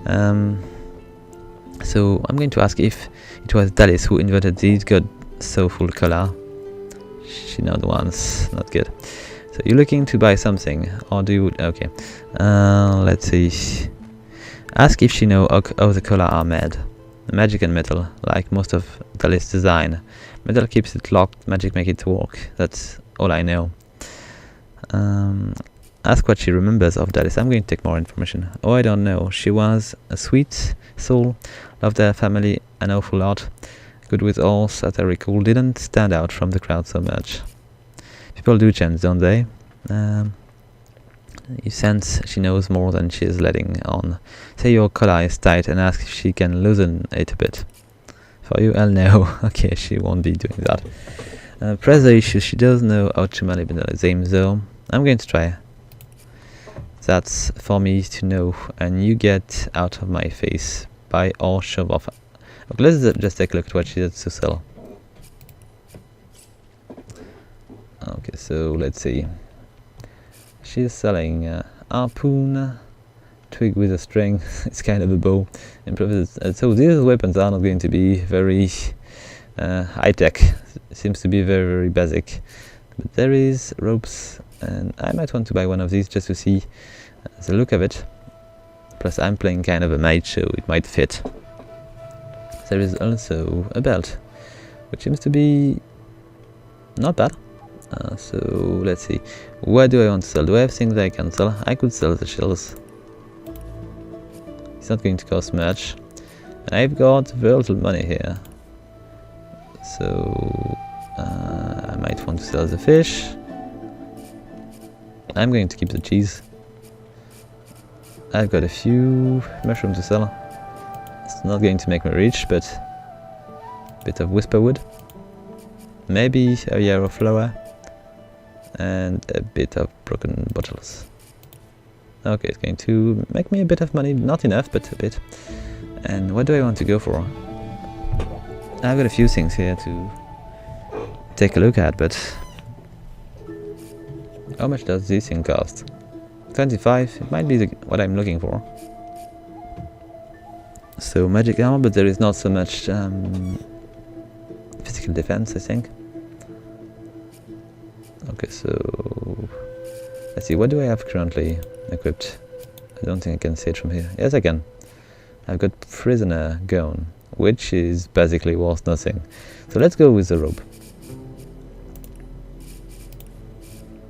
So I'm going to ask if it was Dallas who invented these god soulful color. She not once, not good. So you're looking to buy something, or do you? Okay. Let's see. Ask if she know how the color are made. Magic and metal, like most of Dallas' design. Metal keeps it locked, magic make it work. That's all I know. Ask what she remembers of Dallas. I'm going to take more information. Oh, I don't know. She was a sweet soul, loved her family an awful lot. Good with all, satirical, didn't stand out from the crowd so much. People do change, don't they? You sense she knows more than she is letting on. Say your collar is tight and ask if she can loosen it a bit. For you, I'll know. Okay, she won't be doing that. Press the issue. She does know how to manipulate them, though. I'm going to try. That's for me to know, and you get out of my face. Buy or shove off. Okay, let's just take a look at what she has to sell. Okay, so let's see. She's selling harpoon, twig with a string. It's kind of a bow. So these weapons are not going to be very high tech. Seems to be very, very basic. But there is ropes, and I might want to buy one of these just to see the look of it. Plus, I'm playing kind of a mage, so it might fit. There is also a belt, which seems to be not bad. So let's see, what do I want to sell? Do I have things I can sell? I could sell the shells. It's not going to cost much. And I've got very little money here. So I might want to sell the fish. I'm going to keep the cheese. I've got a few mushrooms to sell. It's not going to make me rich, but a bit of whisper wood. Maybe a yarrow flower. And a bit of broken bottles. Okay, it's going to make me a bit of money, not enough, but a bit. And what do I want to go for? I've got a few things here to take a look at, but how much does this thing cost? 25, it might be what I'm looking for. So magic armor, but there is not so much physical defense, I think. Okay, so let's see, what do I have currently equipped? I don't think I can see it from here. Yes, I can. I've got prisoner gun, which is basically worth nothing. So let's go with the rope.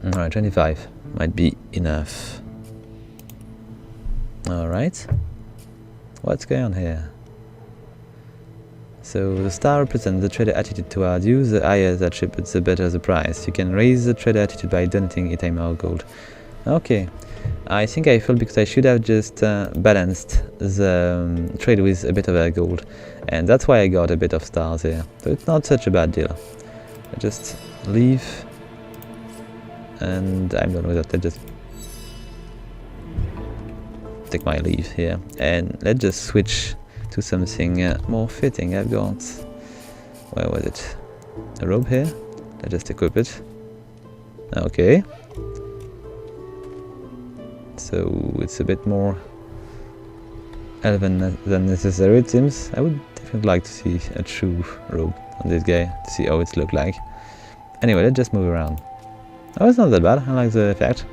Alright, 25 might be enough. Alright, what's going on here? So the star represents the trader attitude toward you. The higher the attribute, the better the price. You can raise the trader attitude by donating a time or gold. Okay, I think I failed because I should have just balanced the trade with a bit of a gold, and that's why I got a bit of stars here. So it's not such a bad deal. I just leave, and I'm done with that. I just take my leave here, and let's just switch to something more fitting. I've got, where was it? A robe here. I just equip it. Okay. So it's a bit more elven than necessary, it seems. I would definitely like to see a true robe on this guy to see how it's look like. Anyway, let's just move around. Oh, it's not that bad. I like the effect.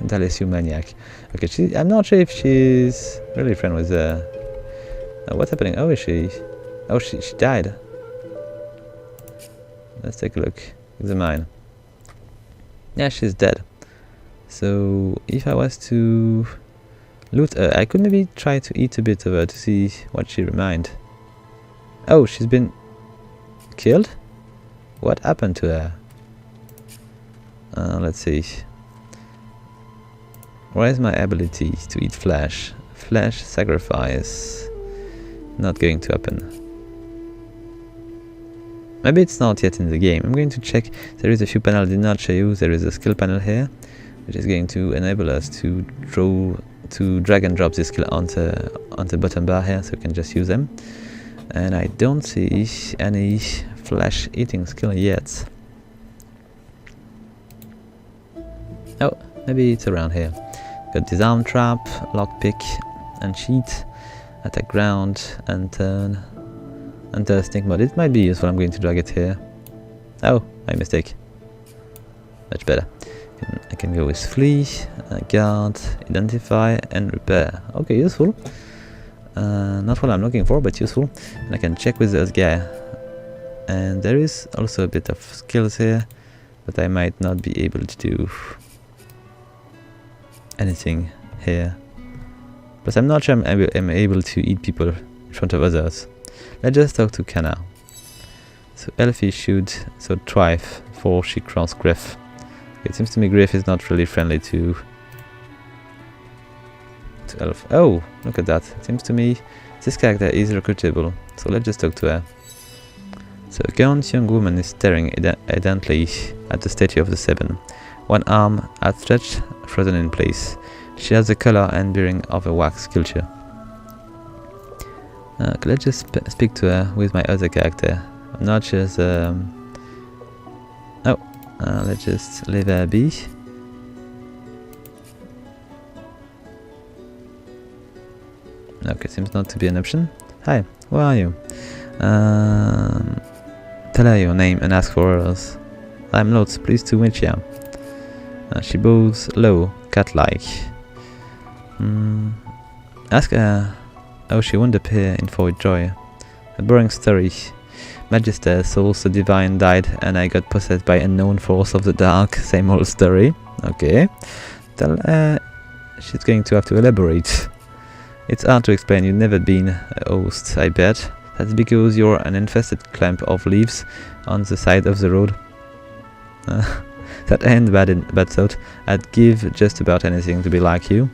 Dallas, you maniac. Okay, I'm not sure if she's really friend with what's happening? Oh, is she? Oh, she died. Let's take a look. Examine. Yeah, she's dead. So if I was to loot her, I could maybe try to eat a bit of her to see what she remind. Oh, she's been killed? What happened to her? Let's see. Where is my ability to eat flesh? Flesh sacrifice. Not going to happen. Maybe it's not yet in the game. I'm going to check. There is a few panels I did not show you. There is a skill panel here. which is going to enable us to drag and drop this skill onto the bottom bar here, so we can just use them. And I don't see any flesh eating skill yet. Oh, maybe it's around here. Got disarm trap, lockpick, and cheat, attack ground, and turn, and stink mode. It might be useful. I'm going to drag it here. Oh, my mistake. Much better. I can go with flee, guard, identify, and repair. Okay, useful. Not what I'm looking for, but useful. And I can check with those guy. And there is also a bit of skills here, but I might not be able to do anything here. But I'm not sure I'm able to eat people in front of others. Let's just talk to Kana. So Elfie shoot, so thrive for she cross Griff. It seems to me Griff is not really friendly to Elf. Oh, look at that. It seems to me this character is recruitable. So let's just talk to her. So a gaunt young woman is staring intently at the statue of the Seven. One arm outstretched, frozen in place. She has the color and bearing of a wax sculpture. Let's just speak to her with my other character. I'm not just... let's just leave her be. Okay, seems not to be an option. Hi, who are you? Tell her your name and ask for hers. I'm Lotz, pleased to meet you. She bows low, cat-like. Ask her how she won't appear in for joy. A boring story. Magisters, souls the divine died and I got possessed by unknown force of the dark. Same old story. Okay. Tell her she's going to have to elaborate. It's hard to explain, you've never been a host, I bet. That's because you're an infested clump of leaves on the side of the road. That ain't bad thought. I'd give just about anything to be like you.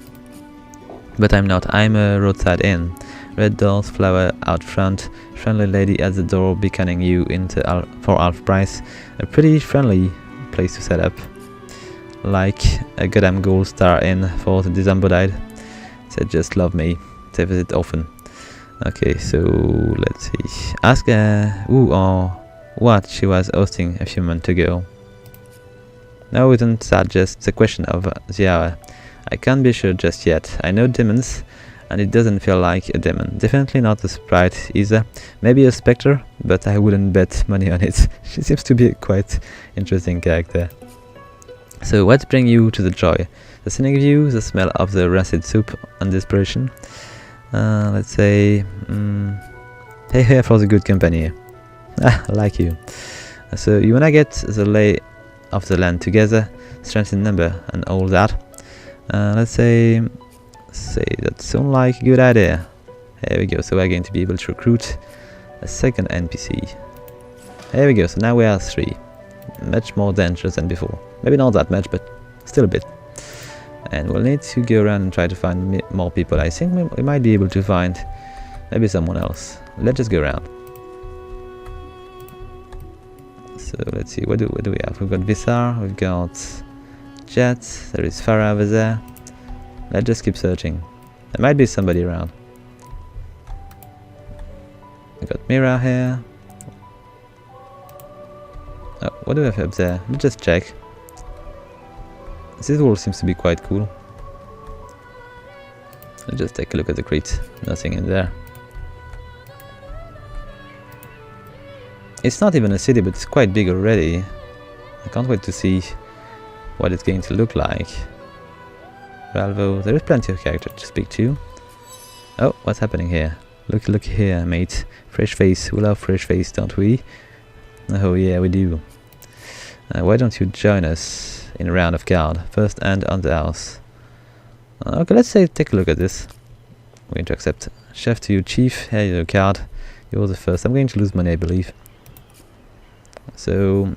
But I'm not. I'm a roadside inn. Red doors, flower out front, friendly lady at the door beckoning you into for half price. A pretty friendly place to set up. Like a goddamn gold star inn for the disembodied. They just love me. They visit often. Okay, so let's see. Ask her who or what she was hosting a few months ago. No, isn't that just the question of the hour? I can't be sure just yet. I know demons, and it doesn't feel like a demon. Definitely not a sprite either. Maybe a spectre, but I wouldn't bet money on it. She seems to be a quite interesting character. So what brings you to the joy? The scenic view, the smell of the rancid soup, and desperation. Let's say, hey, here for the good company. I like you. So you wanna get the lay of the land together, strength in number, and all that. Let's say that sounds like a good idea. There we go. So we're going to be able to recruit a second NPC. There we go. So now we are 3. Much more dangerous than before. Maybe not that much, but still a bit. And we'll need to go around and try to find more people. I think we might be able to find maybe someone else. Let's just go around. So let's see, what do we have? We've got Visar, we've got Jet, there is Farah over there. Let's just keep searching. There might be somebody around. We've got Mira here. Oh, what do we have up there? Let's just check. This wall seems to be quite cool. Let's just take a look at the crate. Nothing in there. It's not even a city, but it's quite big already. I can't wait to see what it's going to look like. Ralvo, there is plenty of characters to speak to. Oh, what's happening here? Look here, mate. Fresh face. We love fresh face, don't we? Oh yeah, we do. Why don't you join us in a round of guard? First and on the house. Okay, let's take a look at this. I'm going to accept. Chef to you, chief. Here you go, card. You're the first. I'm going to lose money, I believe. So,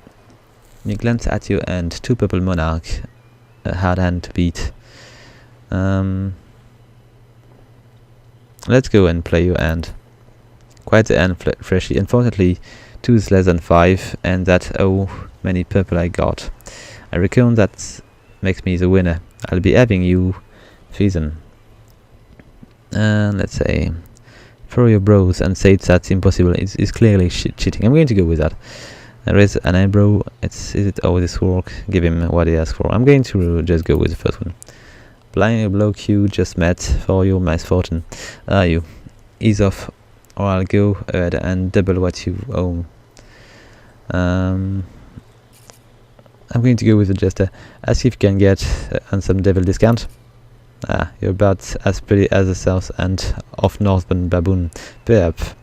you glance at your end. 2 purple monarch. A hard hand to beat. Let's go and play your end. Quite the end, freshly. Unfortunately, 2 is less than 5, and that's how many purple I got. I reckon that makes me the winner. I'll be having you, Feason. And let's say, throw your bros and say that's impossible. It's clearly cheating. I'm going to go with that. There is an eyebrow. Is it how this work? Give him what he asks for. I'm going to just go with the first one. Blind bloke you just met for your misfortune. You ease off, or I'll go ahead and double what you owe. I'm going to go with the jester. Ask if you can get on some devil discount. You're about as pretty as the south end of northern baboon. Perhaps.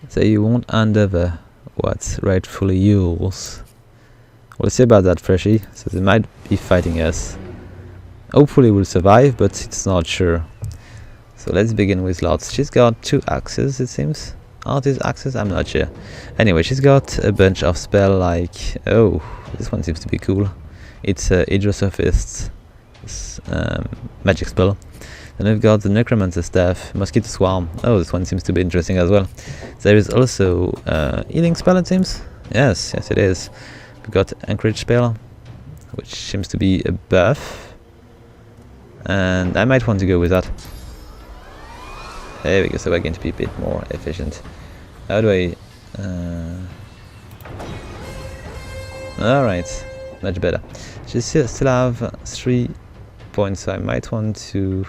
So you won't hand over what's rightfully yours. We'll see about that, Freshie. So they might be fighting us. Hopefully we'll survive, but it's not sure. So let's begin with Lots. She's got 2 axes, it seems. Are these axes? I'm not sure. Anyway, she's got a bunch of spell like... Oh, this one seems to be cool. It's a Hydrosophist's magic spell. Then we've got the Necromancer Staff, Mosquito Swarm. Oh, this one seems to be interesting as well. There is also healing spell, it seems. Yes, it is. We've got Anchorage Spell, which seems to be a buff. And I might want to go with that. There we go, so we're going to be a bit more efficient. How do I... Alright, much better. She still have 3 points, so I might want to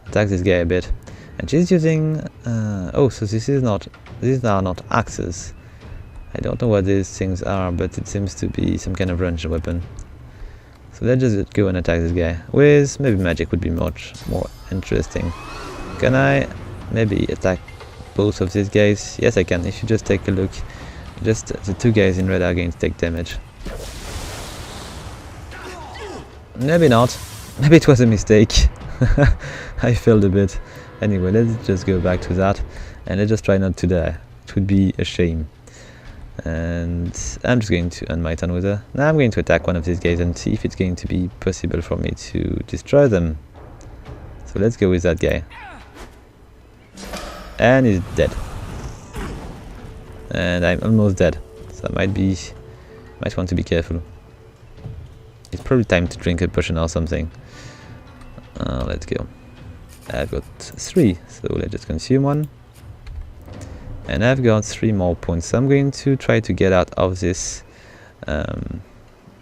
attack this guy a bit. And she's using... oh, so these are not axes. I don't know what these things are, but it seems to be some kind of ranged weapon. So let's just go and attack this guy. With maybe magic would be much more interesting. Can I maybe attack both of these guys? Yes, I can. If you just take a look, just the 2 guys in red are going to take damage. Maybe not. Maybe it was a mistake. I failed a bit. Anyway, let's just go back to that and let's just try not to die. It would be a shame. And I'm just going to end my turn with her. Now I'm going to attack one of these guys and see if it's going to be possible for me to destroy them. So let's go with that guy. And he's dead. And I'm almost dead. So I might want to be careful. It's probably time to drink a potion or something. Let's go. I've got 3, so let's just consume one. And I've got 3 more points, so I'm going to try to get out of this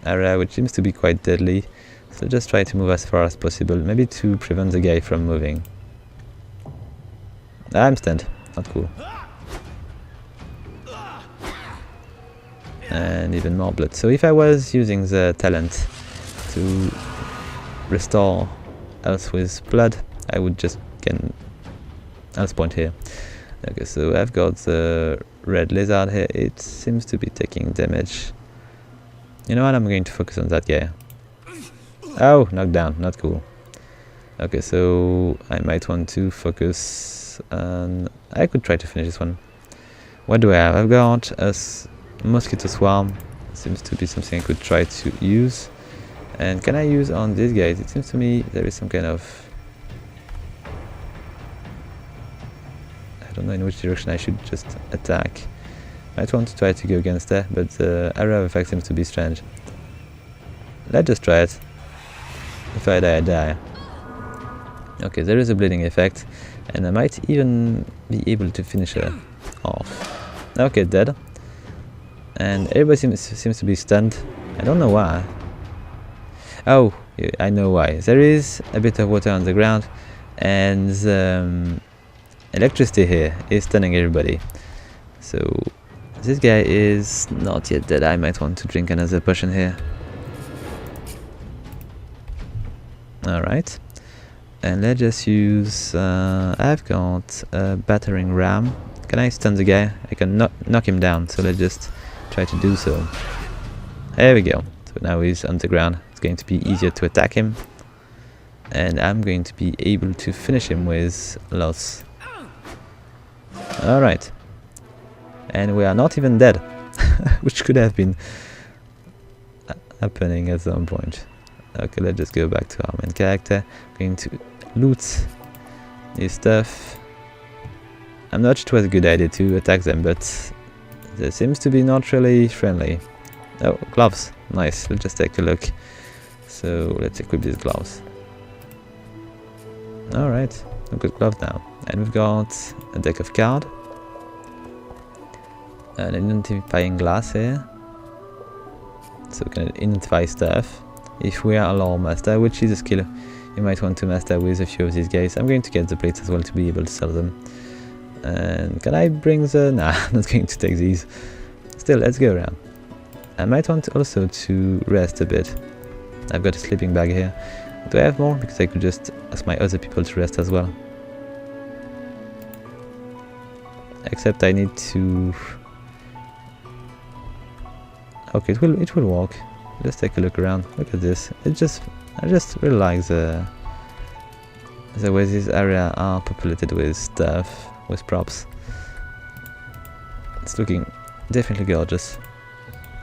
area, which seems to be quite deadly. So just try to move as far as possible, maybe to prevent the guy from moving. I'm stunned, not cool. And even more blood. So if I was using the talent to restore health with blood, I would just get health point here. Okay, so I've got the red lizard here. It seems to be taking damage. You know what, I'm going to focus on that guy. Oh, knocked down, not cool. Okay, so I might want to focus on... I could try to finish this one. What do I have? I've got a Mosquito Swarm. Seems to be something I could try to use. And can I use on these guys? It seems to me there is some kind of... I don't know in which direction I should just attack. I might want to try to go against that, but the area of effect seems to be strange. Let's just try it. If I die, I die. Okay, there is a bleeding effect, and I might even be able to finish her off. Okay, dead. And everybody seems to be stunned. I don't know why. Oh, I know why. There is a bit of water on the ground, and electricity here is stunning everybody. So this guy is not yet dead. I might want to drink another potion here. Alright. And let's just use... I've got a battering ram. Can I stun the guy? I can knock him down, so let's just try to do so. There we go. So now he's on the ground. It's going to be easier to attack him. And I'm going to be able to finish him with loss. Alright. And we are not even dead. Which could have been happening at some point. Okay, let's just go back to our main character. Going to loot his stuff. I'm not sure it was a good idea to attack them, but they seems to be not really friendly. Oh, gloves. Nice. Let's just take a look. So let's equip these gloves. Alright, we've got gloves now. And we've got a deck of cards. An identifying glass here. So we can identify stuff. If we are a lore master, which is a skill you might want to master with a few of these guys. I'm going to get the plates as well to be able to sell them. And can I bring the... Nah, I'm not going to take these. Still, let's go around. I might want also to rest a bit. I've got a sleeping bag here. Do I have more? Because I could just ask my other people to rest as well. Except I need to... Okay, it will work. Let's take a look around. Look at this. I just really like the way this area are populated with stuff, with props. It's looking definitely gorgeous.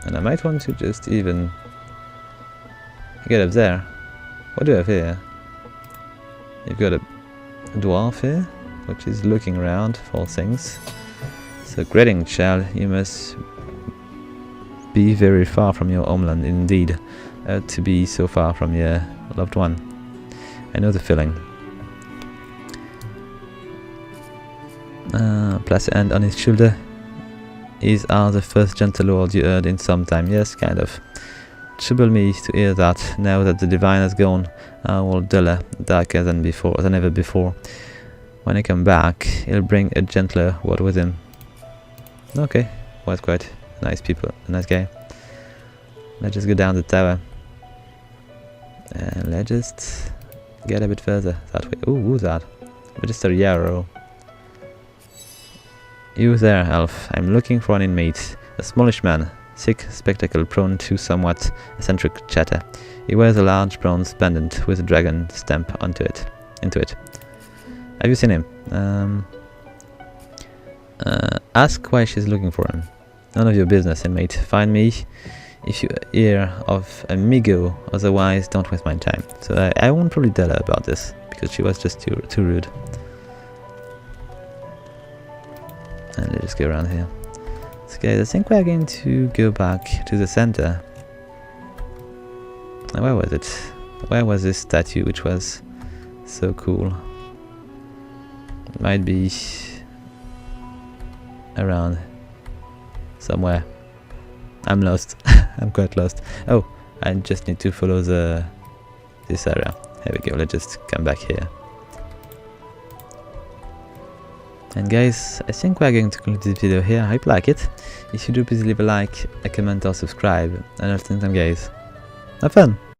And I might want to just even get up there. What do I have here? You've got a dwarf here, which is looking around for things. So, greeting, child. You must be very far from your homeland, indeed, to be so far from your loved one. I know the feeling. Place a hand on his shoulder. These are the first gentle words you heard in some time. Yes, kind of. Trouble me to hear that. Now that the divine has gone, I will duller, darker than ever before. When I come back, he'll bring a gentler word with him. Okay, was quite nice nice guy. Let's just go down the tower. And let's just get a bit further that way. Ooh, who's that? Magister Yarrow. You there, elf. I'm looking for an inmate. A smallish man, thick, spectacle, prone to somewhat eccentric chatter. He wears a large bronze pendant with a dragon stamp into it. Have you seen him? Ask why she's looking for him. None of your business, inmate. Find me if you hear of a Migo, otherwise don't waste my time. So I won't probably tell her about this, because she was just too rude. And let's just go around here. So guys, I think we're going to go back to the center. And where was it? Where was this statue, which was so cool? It might be around somewhere. I'm lost. I'm quite lost. Oh, I just need to follow this area. Here we go. Let's just come back here. And guys, I think we're going to conclude this video here. I hope you like it. If you do, please leave a like, a comment or subscribe. And until next time guys, have fun!